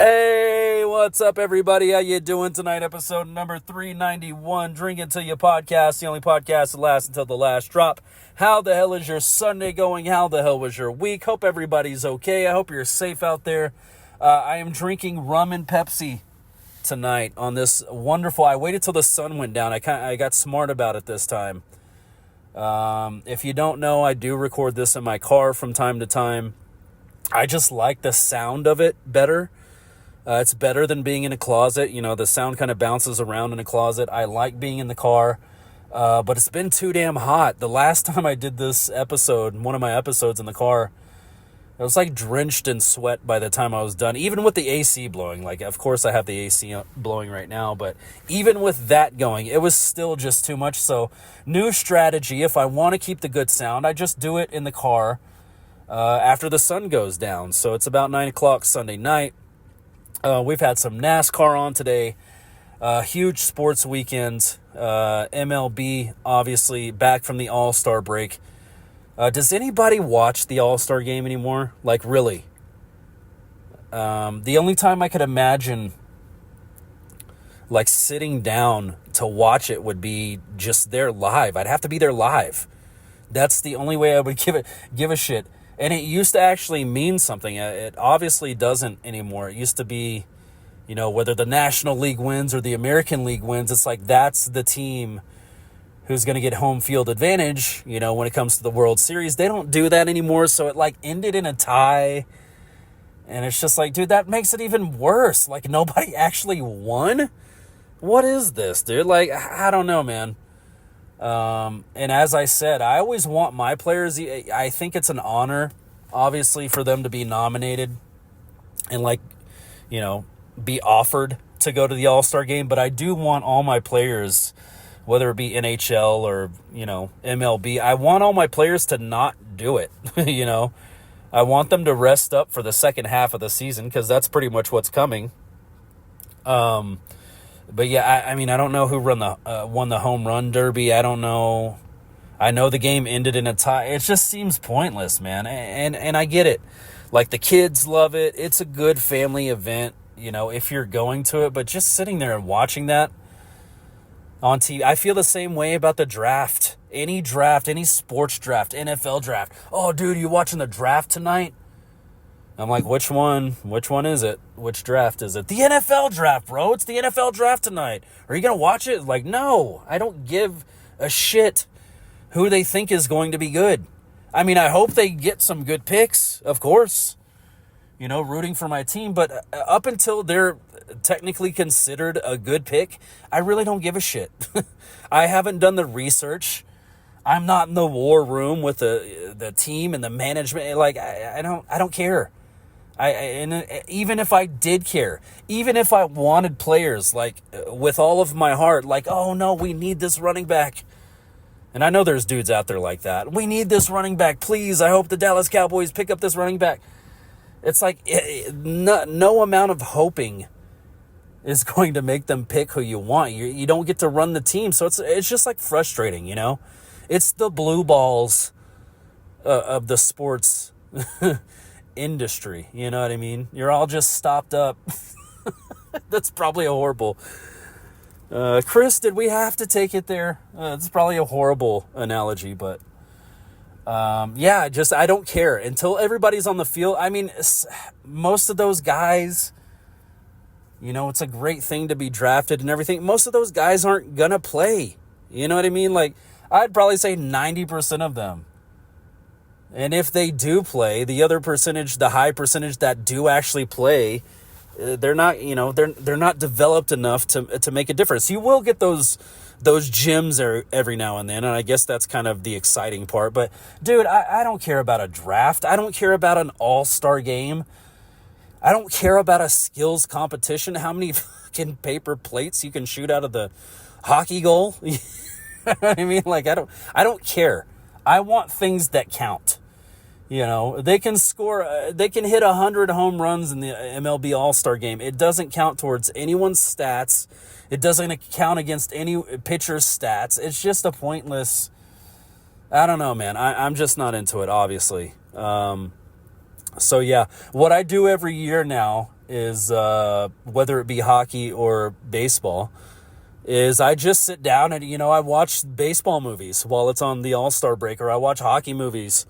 Hey, what's up, everybody? How you doing tonight? Episode number 391, Drink Until You Podcast, the only podcast that lasts until the last drop. How the hell is your Sunday going? How the hell was your week? Hope everybody's okay. I hope you're safe out there. I am drinking rum and Pepsi tonight on this wonderful... I waited till the sun went down. I got smart about it this time. If you don't know, I do record this in my car from time to time. I just like the sound of it better. It's better than being in a closet. You know, the sound kind of bounces around in a closet. I like being in the car, but it's been too damn hot. The last time I did this episode, one of my episodes in the car, I was like drenched in sweat by the time I was done, even with the AC blowing. Like, of course I have the AC blowing right now, but even with that going, it was still just too much. So new strategy, if I want to keep the good sound, I just do it in the car after the sun goes down. So it's about 9 o'clock Sunday night. We've had some NASCAR on today, huge sports weekend, MLB, obviously, back from the All-Star break. Does anybody watch the All-Star game anymore? Like, really? The only time I could imagine, like, sitting down to watch it would be just there live. I'd have to be there live. That's the only way I would give a shit. And it used to actually mean something. It obviously doesn't anymore. It used to be, you know, whether the National League wins or the American League wins, it's like that's the team who's going to get home field advantage, you know, when it comes to the World Series. They don't do that anymore, so it, like, ended in a tie. And it's just like, dude, that makes it even worse. Like, nobody actually won? What is this, dude? Like, I don't know, man. And as I said, I always want my players, I think it's an honor, obviously, for them to be nominated and, like, you know, be offered to go to the All-Star game. But I do want all my players, whether it be NHL or, you know, MLB, I want all my players to not do it. You know, I want them to rest up for the second half of the season, because that's pretty much what's coming. But yeah, I mean, I don't know who won the home run derby. I don't know. I know the game ended in a tie. It just seems pointless, man. And I get it. Like, the kids love it. It's a good family event, you know, if you're going to it. But just sitting there and watching that on TV, I feel the same way about the draft. Any sports draft, NFL draft. Oh, dude, you watching the draft tonight? I'm like, which one? Which one is it? Which draft is it? The NFL draft, bro. It's the NFL draft tonight. Are you going to watch it? Like, no, I don't give a shit who they think is going to be good. I mean, I hope they get some good picks, of course. You know, rooting for my team. But up until they're technically considered a good pick, I really don't give a shit. I haven't done the research. I'm not in the war room with the team and the management. Like, I don't care. And even if I did care, even if I wanted players, like, with all of my heart, like, oh no, we need this running back. And I know there's dudes out there like that. We need this running back, please. I hope the Dallas Cowboys pick up this running back. It's like, no amount of hoping is going to make them pick who you want. You don't get to run the team. So it's just like frustrating, you know? It's the blue balls of the sports industry, you know what I mean? You're all just stopped up. That's probably a horrible... Chris, did we have to take it there? It's probably a horrible analogy, but... yeah, just, I don't care. Until everybody's on the field, I mean, most of those guys... You know, it's a great thing to be drafted and everything. Most of those guys aren't gonna play. You know what I mean? Like, I'd probably say 90% of them. And if they do play, the other percentage, the high percentage that do actually play, they're not, you know, they're not developed enough to make a difference. You will get those gems every now and then, and I guess that's kind of the exciting part. But, dude, I don't care about a draft. I don't care about an all-star game. I don't care about a skills competition. How many fucking paper plates you can shoot out of the hockey goal? You know what I mean? Like, I don't care. I want things that count. You know, they can score, they can hit 100 home runs in the MLB All-Star game. It doesn't count towards anyone's stats. It doesn't count against any pitcher's stats. It's just a pointless, I don't know, man. I'm just not into it, obviously. So yeah, what I do every year now is, whether it be hockey or baseball, is I just sit down and, I watch baseball movies while it's on the All-Star break, or I watch hockey movies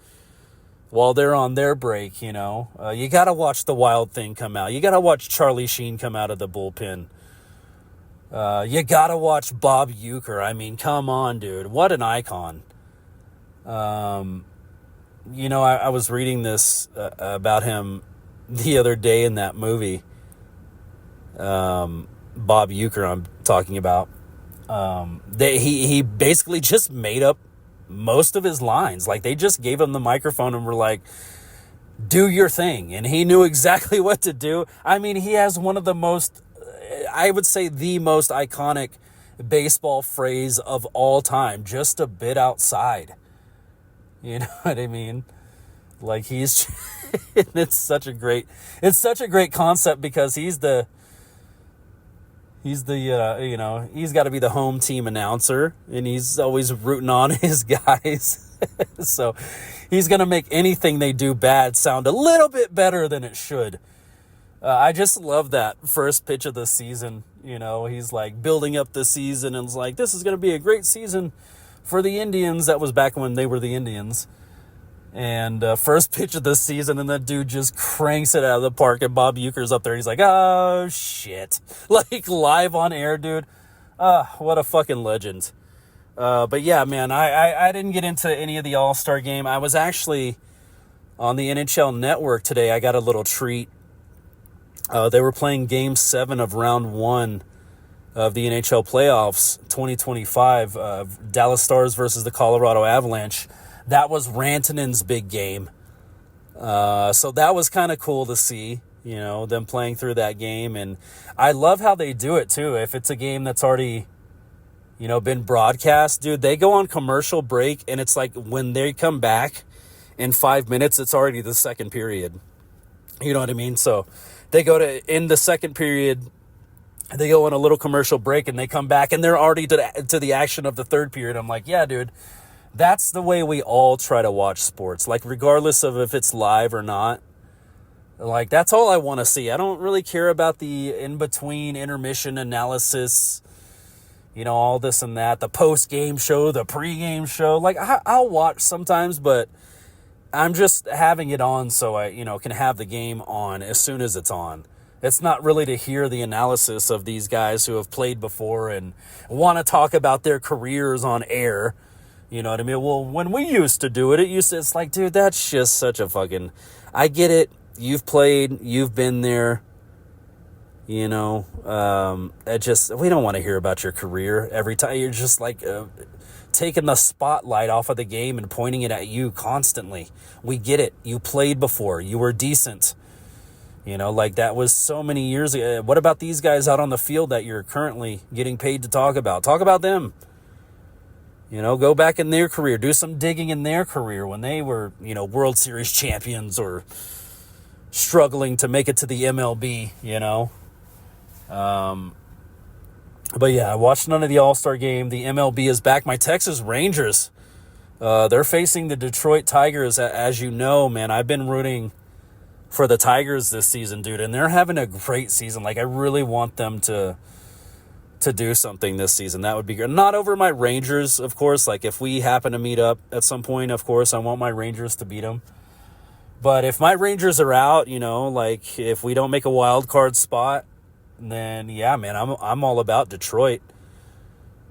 while they're on their break, You got to watch The Wild Thing come out. You got to watch Charlie Sheen come out of the bullpen. You got to watch Bob Uecker. I mean, come on, dude. What an icon. I was reading this about him the other day in that movie. Bob Uecker I'm talking about. He basically just made up most of his lines. Like, they just gave him the microphone and were like, do your thing. And he knew exactly what to do. I mean, he has one of the most, I would say the most iconic baseball phrase of all time, just a bit outside. You know what I mean? Like, it's such a great concept, because he's got to be the home team announcer, and he's always rooting on his guys. So he's going to make anything they do bad sound a little bit better than it should. I just love that first pitch of the season. He's like building up the season, and it's like, this is going to be a great season for the Indians. That was back when they were the Indians. And first pitch of the season, and that dude just cranks it out of the park, and Bob Uecker's up there. He's like, oh, shit. Like, live on air, dude. What a fucking legend. But yeah, man, I didn't get into any of the All-Star game. I was actually on the NHL Network today. I got a little treat. They were playing Game 7 of Round 1 of the NHL Playoffs 2025, Dallas Stars versus the Colorado Avalanche. That was Rantanen's big game. So that was kind of cool to see, them playing through that game. And I love how they do it, too. If it's a game that's already, been broadcast, dude, they go on commercial break, and it's like when they come back in 5 minutes, it's already the second period. You know what I mean? So they go to end the second period, they go on a little commercial break, and they come back, and they're already to the action of the third period. I'm like, yeah, dude. That's the way we all try to watch sports. Like, regardless of if it's live or not. Like, that's all I want to see. I don't really care about the in-between intermission analysis, all this and that. The post-game show, the pre-game show. Like, I'll watch sometimes, but I'm just having it on so I, can have the game on as soon as it's on. It's not really to hear the analysis of these guys who have played before and want to talk about their careers on air. You know what I mean? Well, when we used to do it, it's like, dude, that's just such a fucking, I get it. You've played, you've been there, we don't want to hear about your career every time. You're just like taking the spotlight off of the game and pointing it at you constantly. We get it. You played before. You were decent. Like, that was so many years ago. What about these guys out on the field that you're currently getting paid to talk about? Talk about them. Go back in their career, do some digging in their career when they were, World Series champions or struggling to make it to the MLB, But yeah, I watched none of the All-Star game. The MLB is back. My Texas Rangers, they're facing the Detroit Tigers. As you know, man, I've been rooting for the Tigers this season, dude, and they're having a great season. Like, I really want them to do something this season. That would be good. Not over my Rangers, of course. Like, if we happen to meet up at some point, of course, I want my Rangers to beat them. But if my Rangers are out, like, if we don't make a wild card spot, then yeah, man, I'm all about Detroit.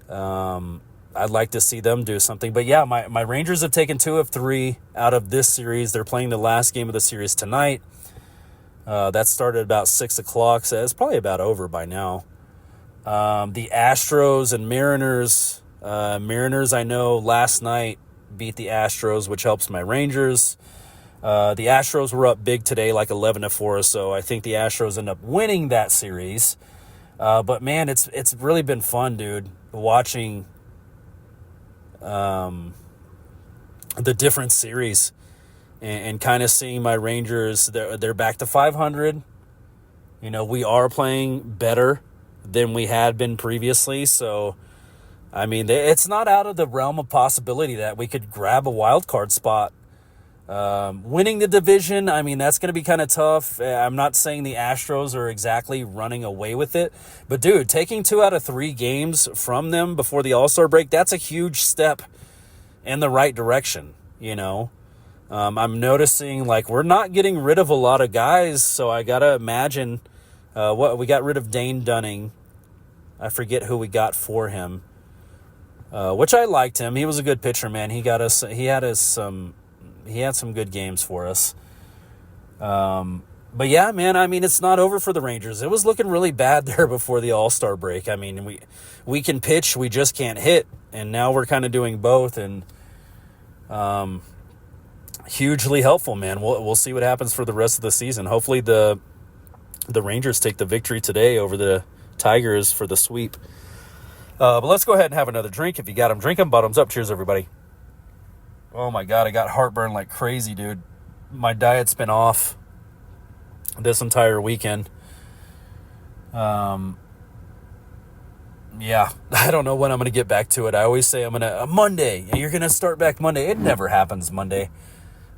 I'd like to see them do something. But yeah, my Rangers have taken 2 of 3 out of this series. They're playing the last game of the series tonight. That started about 6 o'clock, so it's probably about over by now. The Astros and Mariners. Mariners, I know, last night beat the Astros, which helps my Rangers. The Astros were up big today, like 11-4 or so. I think the Astros end up winning that series. But man, it's really been fun, dude, watching the different series and kind of seeing my Rangers. They're back to 500. We are playing better than we had been previously. So, I mean, it's not out of the realm of possibility that we could grab a wild card spot Winning the division, I mean, that's going to be kind of tough. I'm not saying the Astros are exactly running away with it. But, dude, taking 2 out of 3 games from them before the All-Star break, that's a huge step in the right direction, you know. I'm noticing, like, we're not getting rid of a lot of guys, so I got to imagine what we got rid of Dane Dunning. I forget who we got for him, which I liked him. He was a good pitcher, man. He had some good games for us. But yeah, man, I mean, it's not over for the Rangers. It was looking really bad there before the All-Star break. I mean, we can pitch, we just can't hit. And now we're kind of doing both, and hugely helpful, man. We'll see what happens for the rest of the season. Hopefully the Rangers take the victory today over the Tigers for the sweep. But let's go ahead and have another drink. If you got them, drink them. Bottoms up. Cheers, everybody. Oh, my God. I got heartburn like crazy, dude. My diet's been off this entire weekend. Yeah, I don't know when I'm going to get back to it. I always say I'm going to, Monday, you're going to start back Monday. It never happens Monday.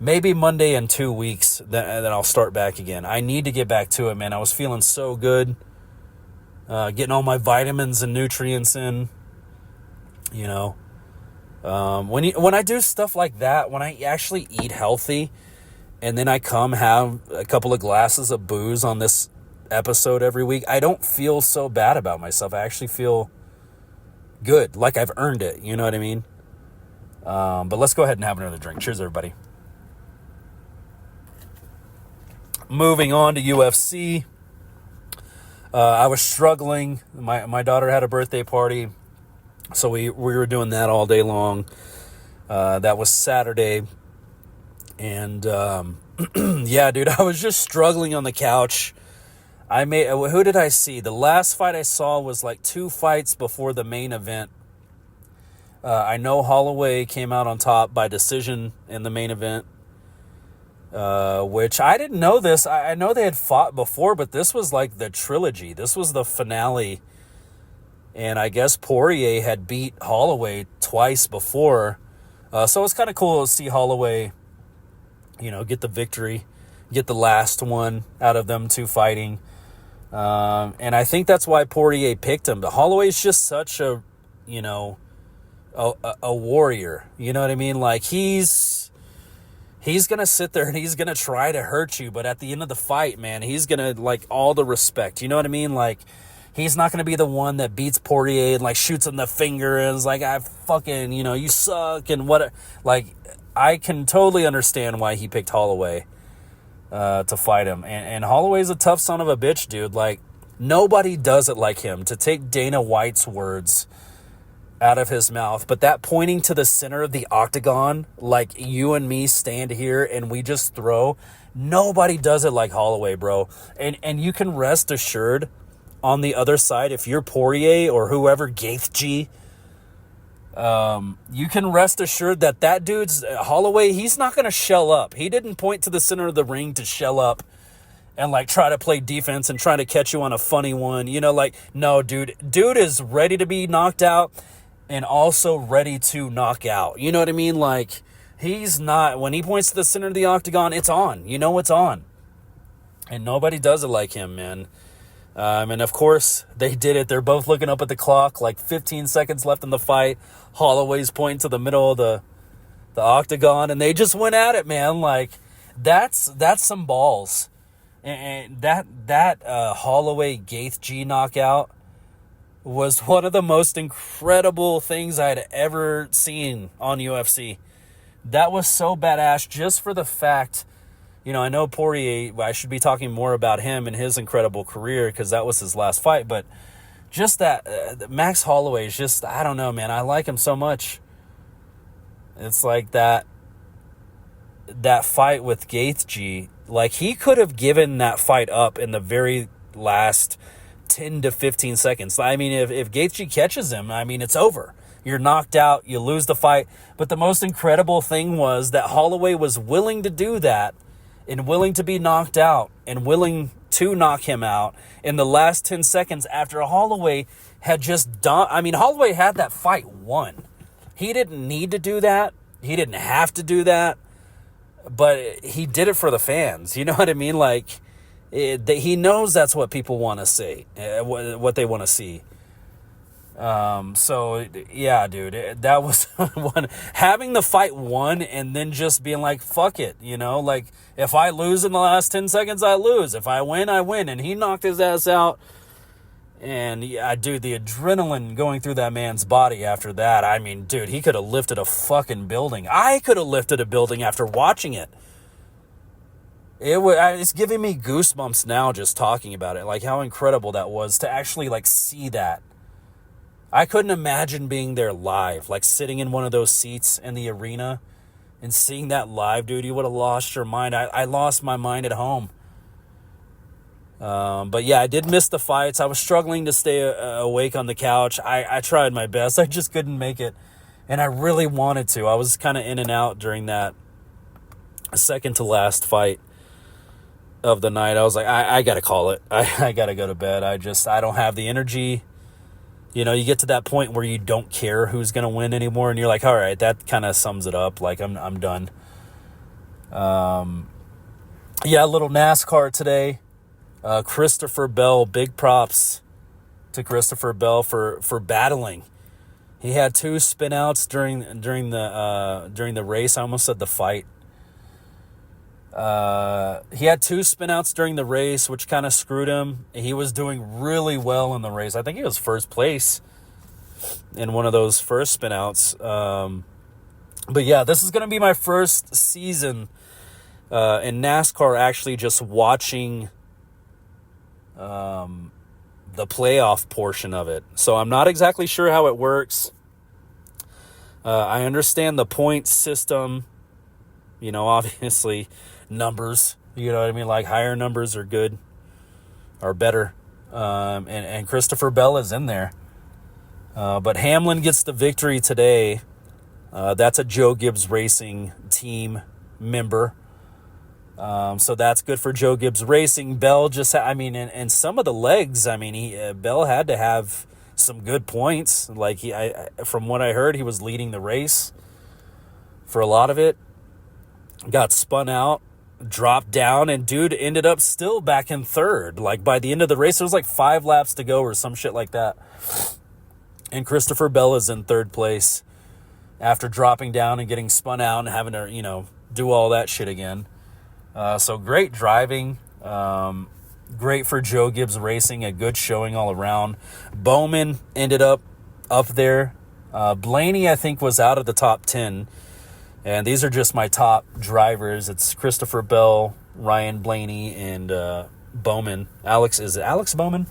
Maybe Monday in 2 weeks, then I'll start back again. I need to get back to it, man. I was feeling so good. Getting all my vitamins and nutrients in, you know. When I do stuff like that, when I actually eat healthy, and then I come have a couple of glasses of booze on this episode every week, I don't feel so bad about myself. I actually feel good, like I've earned it. You know what I mean? But let's go ahead and have another drink. Cheers, everybody. Moving on to UFC. I was struggling. My daughter had a birthday party, so we were doing that all day long. That was Saturday. And yeah, dude, I was just struggling on the couch. Who did I see? The last fight I saw was like 2 fights before the main event. I know Holloway came out on top by decision in the main event, which I didn't know this. I know they had fought before, but this was like the trilogy. This was the finale. And I guess Poirier had beat Holloway twice before. So it's kind of cool to see Holloway, you know, get the victory, get the last one out of them 2 fighting. And I think that's why Poirier picked him. But Holloway's just such a, you know, a warrior. You know what I mean? Like, he's going to sit there and he's going to try to hurt you. But at the end of the fight, man, he's going to, like, all the respect. You know what I mean? Like, he's not going to be the one that beats Poirier and, like, shoots him the finger and is like, I fucking, you know, you suck and what. Like, I can totally understand why he picked Holloway to fight him. And Holloway's a tough son of a bitch, dude. Like, nobody does it like him. To take Dana White's words out of his mouth, but that pointing to the center of the octagon, like you and me stand here and we just throw, nobody does it like Holloway, bro. And you can rest assured on the other side, if you're Poirier or whoever, Gaethje, you can rest assured that dude's Holloway, he's not going to shell up. He didn't point to the center of the ring to shell up and, like, try to play defense and try to catch you on a funny one. You know, like, no, dude is ready to be knocked out and also ready to knock out. You know what I mean? Like, he's not, when he points to the center of the octagon, it's on. You know it's on. And nobody does it like him, man. And of course, they did it. They're both looking up at the clock, like 15 seconds left in the fight. Holloway's pointing to the middle of the octagon, and they just went at it, man. Like, that's some balls. And that Holloway Gaethje knockout was one of the most incredible things I had ever seen on UFC. That was so badass, just for the fact, you know, I know Poirier, I should be talking more about him and his incredible career because that was his last fight, but just that, Max Holloway is just, I don't know, man, I like him so much. It's like that fight with Gaethje, like, he could have given that fight up in the very last 10 to 15 seconds. I mean, if Gaethje catches him, I mean, it's over. You're knocked out, you lose the fight. But the most incredible thing was that Holloway was willing to do that and willing to be knocked out and willing to knock him out in the last 10 seconds after Holloway had just done. I mean, Holloway had that fight won. He didn't need to do that. He didn't have to do that. but he did it for the fans. You know what I mean? Like, he knows that's what people want to see, what they want to see. So yeah, dude, that was one, having the fight won and then just being like, fuck it, you know, like if I lose in the last 10 seconds, I lose. If I win, I win. And he knocked his ass out. And yeah, dude, the adrenaline going through that man's body after that. I mean, dude, he could have lifted a fucking building. I could have lifted a building after watching it. It's giving me goosebumps now just talking about it. Like how incredible that was to actually like see that. I couldn't imagine being there live, like sitting in one of those seats in the arena and seeing that live, dude. You would have lost your mind. I lost my mind at home. But yeah, I did miss the fights. I was struggling to stay awake on the couch. I tried my best. I just couldn't make it. And I really wanted to. I was kind of in and out during that second to last fight of the night. I was like, I got to call it. I got to go to bed. I don't have the energy. You know, you get to that point where you don't care who's going to win anymore. And you're like, all right, that kind of sums it up. Like, I'm done. Yeah, a little NASCAR today. Christopher Bell, big props to Christopher Bell for battling. He had 2 spinouts during the race. I almost said the fight. He had 2 spinouts during the race, which kind of screwed him. He was doing really well in the race. I think he was first place in one of those first spinouts. But yeah, this is going to be my first season in NASCAR actually just watching the playoff portion of it. So I'm not exactly sure how it works. I understand the point system, you know, obviously numbers, you know what I mean? Like higher numbers are good, are better. And Christopher Bell is in there. But Hamlin gets the victory today. That's a Joe Gibbs Racing team member. So that's good for Joe Gibbs Racing. Bell just, and some of the legs, Bell had to have some good points. Like from what I heard, he was leading the race for a lot of it. Got spun out, dropped down, and dude ended up still back in third. Like by the end of the race, there was like 5 laps to go or some shit like that. And Christopher Bell is in third place after dropping down and getting spun out and having to, you know, do all that shit again. So great driving. Great for Joe Gibbs Racing. A good showing all around. Bowman ended up there. Blaney, I think, was out of the top 10. And these are just my top drivers. It's Christopher Bell, Ryan Blaney, and Bowman. Is it Alex Bowman?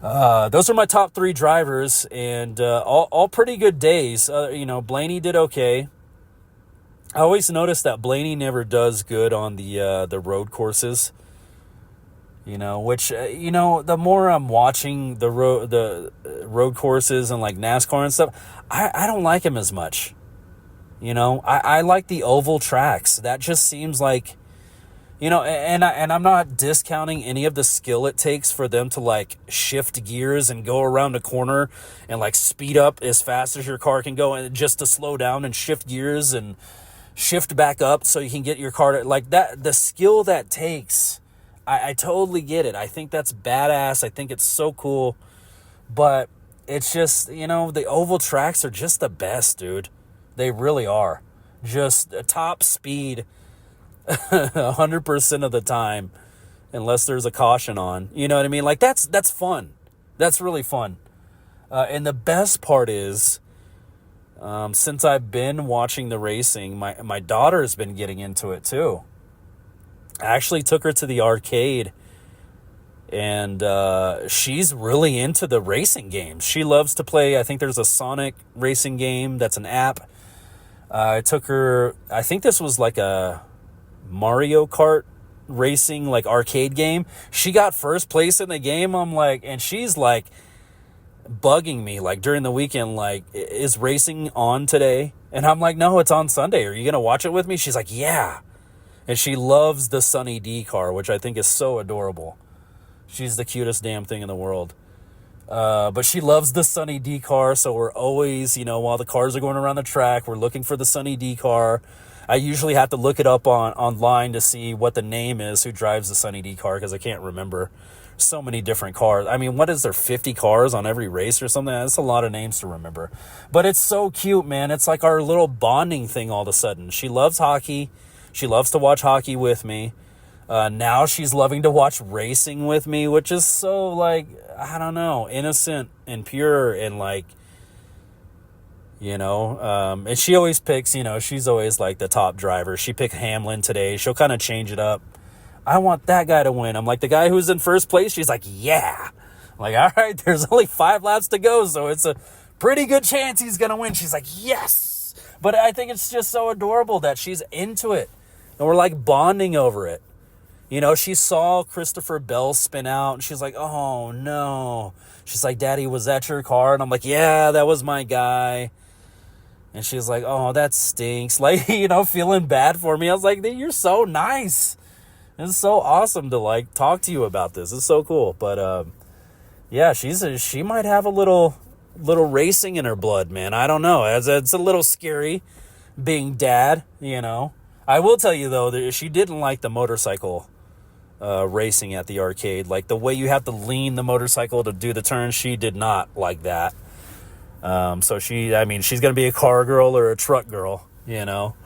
Those are my top 3 drivers, and all pretty good days. You know, Blaney did okay. I always notice that Blaney never does good on the road courses. You know, which the more I'm watching the road courses and like NASCAR and stuff, I don't like him as much. You know, I like the oval tracks. That just seems like, you know, and I'm not discounting any of the skill it takes for them to like shift gears and go around a corner and like speed up as fast as your car can go, and just to slow down and shift gears and shift back up so you can get your car to, like that. The skill that takes, I totally get it. I think that's badass. I think it's so cool, but it's just, you know, the oval tracks are just the best, dude. They really are. Just top speed 100% of the time, unless there's a caution on. You know what I mean? Like that's fun. That's really fun. And the best part is, since I've been watching the racing, my daughter's been getting into it too. I actually took her to the arcade, and she's really into the racing games. She loves to play, I think there's a Sonic racing game that's an app. I took her, I think this was like a Mario Kart racing, like arcade game. She got first place in the game. I'm like, and she's like bugging me like during the weekend, like, is racing on today? And I'm like, no, it's on Sunday. Are you going to watch it with me? She's like, yeah. And she loves the Sunny D car, which I think is so adorable. She's the cutest damn thing in the world. But she loves the Sunny D car, so we're always, you know, while the cars are going around the track, we're looking for the Sunny D car. I usually have to look it up online to see what the name is who drives the Sunny D car, because I can't remember. So many different cars. I mean, what is there, 50 cars on every race or something? That's a lot of names to remember. But it's so cute, man. It's like our little bonding thing all of a sudden. She loves hockey. She loves to watch hockey with me. Now she's loving to watch racing with me, which is so, like, I don't know, innocent and pure and, like, you know, and she always picks, you know, she's always like the top driver. She picked Hamlin today. She'll kind of change it up. I want that guy to win. I'm like, the guy who's in first place, she's like, yeah. I'm like, all right, there's only 5 laps to go, so it's a pretty good chance he's going to win. She's like, yes. But I think it's just so adorable that she's into it. And we're like bonding over it. You know, she saw Christopher Bell spin out, and she's like, oh, no. She's like, Daddy, was that your car? And I'm like, yeah, that was my guy. And she's like, oh, that stinks. Like, you know, feeling bad for me. I was like, you're so nice. It's so awesome to, like, talk to you about this. It's so cool. But, yeah, she might have a little racing in her blood, man. I don't know. It's a little scary being dad, you know. I will tell you, though, that she didn't like the motorcycle racing at the arcade. Like, the way you have to lean the motorcycle to do the turn, she did not like that. So she's going to be a car girl or a truck girl, you know.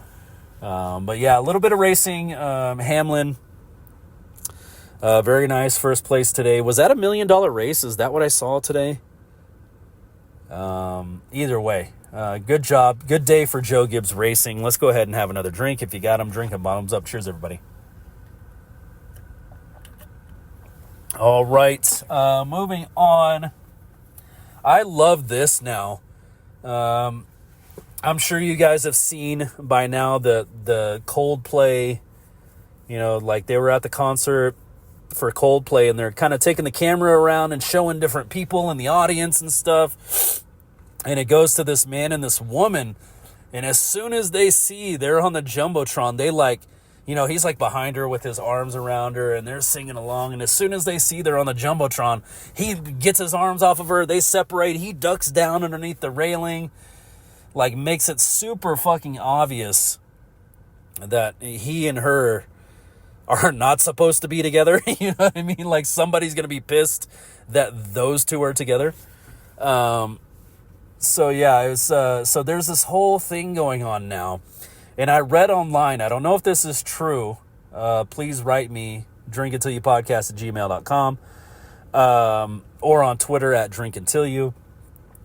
But, yeah, a little bit of racing. Hamlin, very nice first place today. Was that $1 million race? Is that what I saw today? Either way, good job. Good day for Joe Gibbs Racing. Let's go ahead and have another drink. If you got them, drink them. Bottoms up. Cheers, everybody. All right, moving on. I love this now. I'm sure you guys have seen by now the Coldplay, you know, like they were at the concert for Coldplay and they're kind of taking the camera around and showing different people in the audience and stuff. And it goes to this man and this woman. And as soon as they see they're on the Jumbotron, they like, you know, he's like behind her with his arms around her and they're singing along. And as soon as they see they're on the Jumbotron, he gets his arms off of her. They separate. He ducks down underneath the railing, like makes it super fucking obvious that he and her are not supposed to be together. You know what I mean? Like somebody's going to be pissed that those two are together. So yeah, it was, so there's this whole thing going on now. And I read online, I don't know if this is true. Please write me, drinkintillyoupodcast@gmail.com, or on Twitter @drinkintillyou.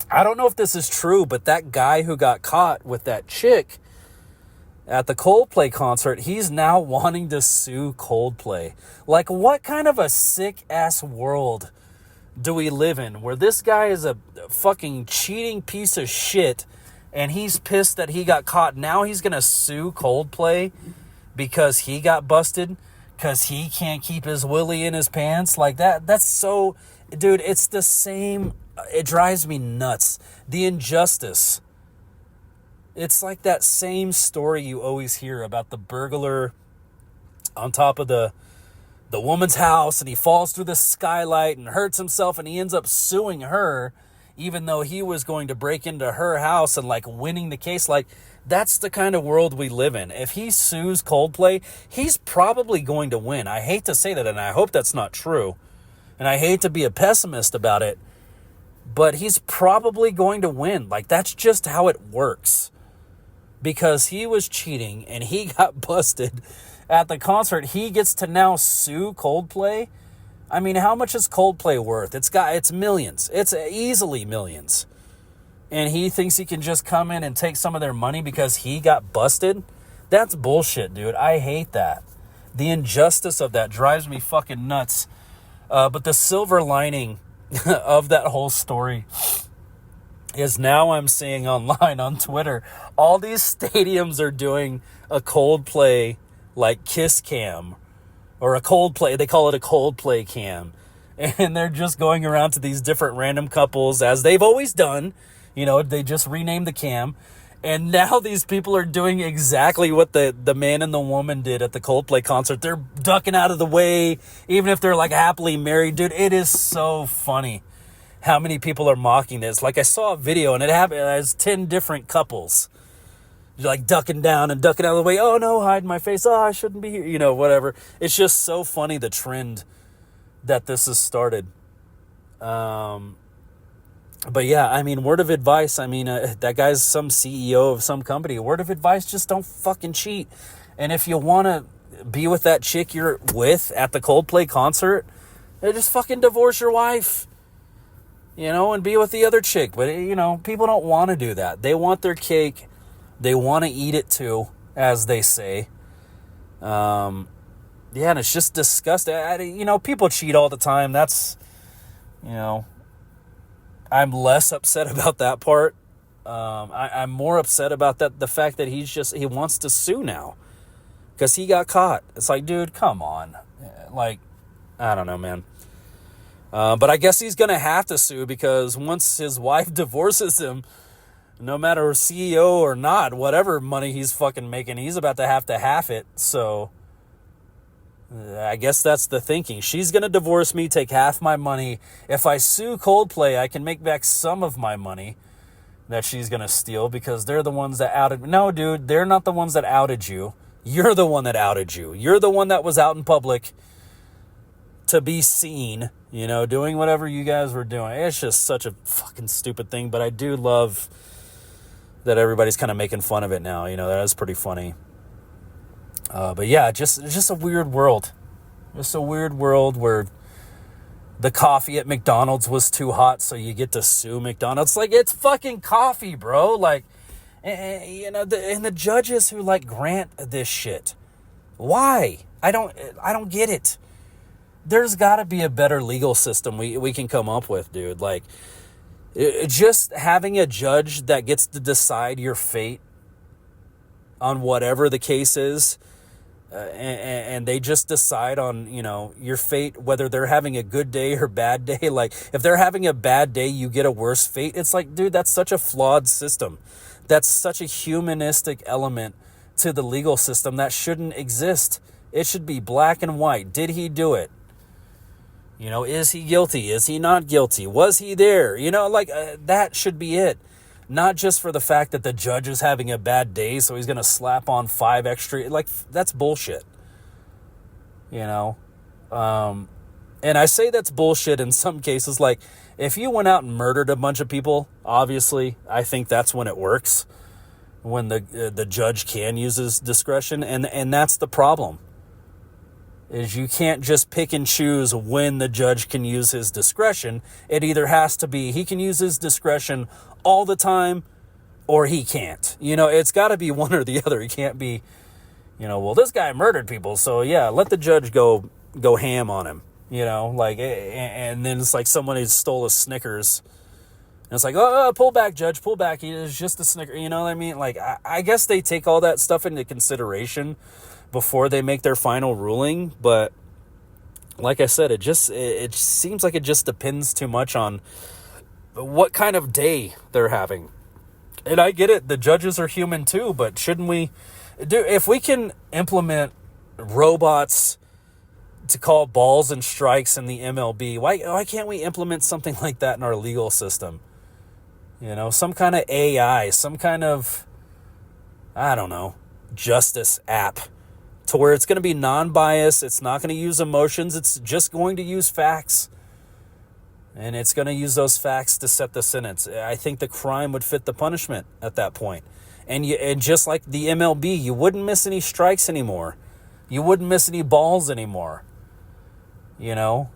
I don't know if this is true, but that guy who got caught with that chick at the Coldplay concert, he's now wanting to sue Coldplay. Like, what kind of a sick-ass world do we live in where this guy is a fucking cheating piece of shit and he's pissed that he got caught? Now he's going to sue Coldplay because he got busted because he can't keep his willy in his pants? Like, that's so... Dude, it's the same... It drives me nuts. The injustice. It's like that same story you always hear about the burglar on top of the woman's house and he falls through the skylight and hurts himself and he ends up suing her even though he was going to break into her house and like winning the case. Like, that's the kind of world we live in. If he sues Coldplay, he's probably going to win. I hate to say that, and I hope that's not true. And I hate to be a pessimist about it, but he's probably going to win. Like, that's just how it works. Because he was cheating and he got busted at the concert. He gets to now sue Coldplay. I mean, how much is Coldplay worth? It's millions. It's easily millions. And he thinks he can just come in and take some of their money because he got busted? That's bullshit, dude. I hate that. The injustice of that drives me fucking nuts. But the silver lining of that whole story is now I'm seeing online on Twitter, all these stadiums are doing a Coldplay, like, kiss cam. Or a Coldplay, they call it a Coldplay cam. And they're just going around to these different random couples, as they've always done. You know, they just renamed the cam. And now these people are doing exactly what the man and the woman did at the Coldplay concert. They're ducking out of the way, even if they're, like, happily married. Dude, it is so funny how many people are mocking this. Like, I saw a video, and it has 10 different couples like ducking down and ducking out of the way. Oh no, hide my face. Oh, I shouldn't be here. You know, whatever. It's just so funny, the trend that this has started. But yeah, I mean, word of advice. I mean, that guy's some CEO of some company. Word of advice, just don't fucking cheat. And if you want to be with that chick you're with at the Coldplay concert, just fucking divorce your wife, you know, and be with the other chick. But, you know, people don't want to do that. They want their cake. They want to eat it too, as they say. Yeah, and it's just disgusting. You know, people cheat all the time. That's, you know, I'm less upset about that part. I'm more upset about the fact that he wants to sue now because he got caught. It's like, dude, come on. Like, I don't know, man. But I guess he's going to have to sue because once his wife divorces him, no matter CEO or not, whatever money he's fucking making, he's about to half it. So I guess that's the thinking. She's going to divorce me, take half my money. If I sue Coldplay, I can make back some of my money that she's going to steal because they're the ones that outed me. No, dude, they're not the ones that outed you. You're the one that outed you. You're the one that was out in public to be seen, you know, doing whatever you guys were doing. It's just such a fucking stupid thing, but I do love that everybody's kind of making fun of it now. You know, that is pretty funny. But yeah, just a weird world. Just a weird world where the coffee at McDonald's was too hot, so you get to sue McDonald's. Like, it's fucking coffee, bro. Like, you know, and the judges who like grant this shit. Why? I don't get it. There's got to be a better legal system we can come up with, dude. Like, just having a judge that gets to decide your fate on whatever the case is, and they just decide on, you know, your fate, whether they're having a good day or bad day. Like, if they're having a bad day, you get a worse fate. It's like, dude, that's such a flawed system. That's such a humanistic element to the legal system that shouldn't exist. It should be black and white. Did he do it? You know, is he guilty? Is he not guilty? Was he there? You know, like, that should be it. Not just for the fact that the judge is having a bad day, so he's going to slap on 5 extra. Like, that's bullshit. You know? And I say that's bullshit in some cases. Like, if you went out and murdered a bunch of people, obviously, I think that's when it works. When the judge can use his discretion. And that's the problem. Is you can't just pick and choose when the judge can use his discretion. It either has to be he can use his discretion all the time or he can't. You know, it's got to be one or the other. He can't be, you know, well, this guy murdered people, so yeah, let the judge go ham on him. You know, like, and then it's like someone who stole a Snickers. And it's like, oh, pull back, judge, pull back. It's just a Snickers. You know what I mean? Like, I guess they take all that stuff into consideration before they make their final ruling. But like I said, it seems like it just depends too much on what kind of day they're having. And I get it. The judges are human too, but shouldn't we if we can implement robots to call balls and strikes in the MLB, why can't we implement something like that in our legal system? You know, some kind of AI, some kind of, I don't know, justice app to where it's going to be non-biased. It's not going to use emotions. It's just going to use facts. And it's going to use those facts to set the sentence. I think the crime would fit the punishment at that point. And just like the MLB, you wouldn't miss any strikes anymore. You wouldn't miss any balls anymore. You know,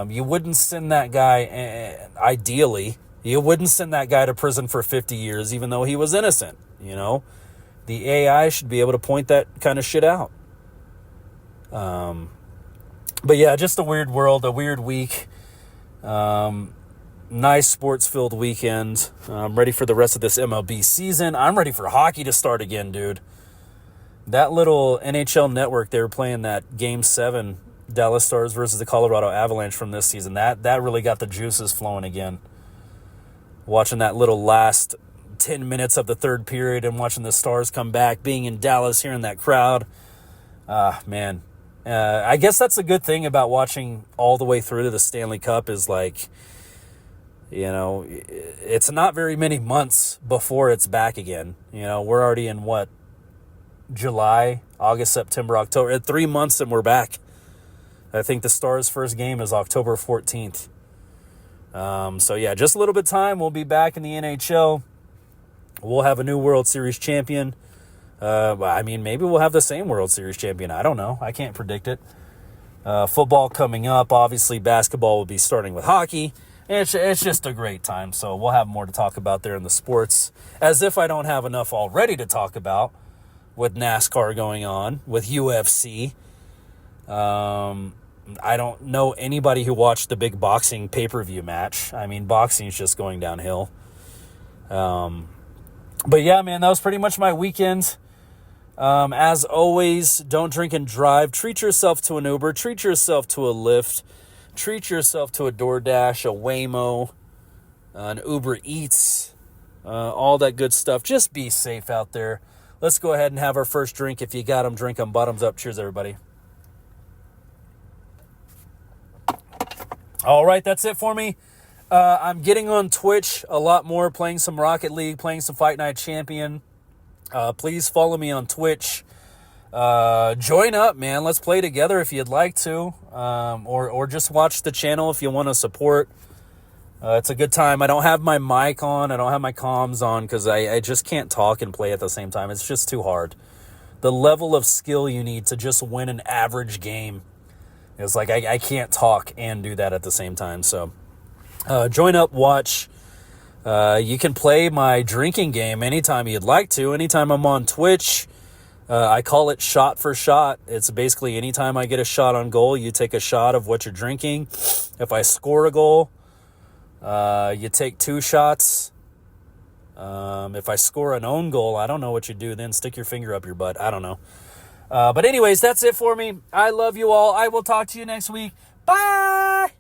you wouldn't send that guy, ideally, you wouldn't send that guy to prison for 50 years, even though he was innocent. You know, the AI should be able to point that kind of shit out. But yeah, just a weird world, a weird week. Nice sports-filled weekend. I'm ready for the rest of this MLB season. I'm ready for hockey to start again, dude. That little NHL network, they were playing that Game 7, Dallas Stars versus the Colorado Avalanche from this season. That really got the juices flowing again. Watching that little last 10 minutes of the third period and watching the Stars come back, being in Dallas, hearing that crowd. Man. I guess that's a good thing about watching all the way through to the Stanley Cup is like, It's not very many months before it's back again. We're already in what? July, August, September, October. 3 months and we're back. I think the Stars' first game is October 14th. So yeah, just a little bit of time. We'll be back in the NHL. We'll have a new World Series champion. Maybe we'll have the same World Series champion. I don't know. I can't predict it. Football coming up. Obviously, basketball will be starting with hockey. It's just a great time. So we'll have more to talk about there in the sports. As if I don't have enough already to talk about with NASCAR going on, with UFC. I don't know anybody who watched the big boxing pay-per-view match. Boxing is just going downhill. But yeah, man, that was pretty much my weekend. As always, don't drink and drive. Treat yourself to an Uber. Treat yourself to a Lyft. Treat yourself to a DoorDash, a Waymo, an Uber Eats, all that good stuff. Just be safe out there. Let's go ahead and have our first drink. If you got them, drink them. Bottoms up. Cheers, everybody. All right, that's it for me. I'm getting on Twitch a lot more, playing some Rocket League, playing some Fight Night Champion. Please follow me on Twitch. Join up, man. Let's play together if you'd like to, or just watch the channel if you want to support. It's a good time. I don't have my mic on. I don't have my comms on because I just can't talk and play at the same time. It's just too hard. The level of skill you need to just win an average game is like I can't talk and do that at the same time. So join up, watch. You can play my drinking game anytime you'd like to. Anytime I'm on Twitch, I call it shot for shot. It's basically anytime I get a shot on goal, you take a shot of what you're drinking. If I score a goal, you take 2 shots. If I score an own goal, I don't know what you do then. Stick your finger up your butt. I don't know. But anyways, that's it for me. I love you all. I will talk to you next week. Bye!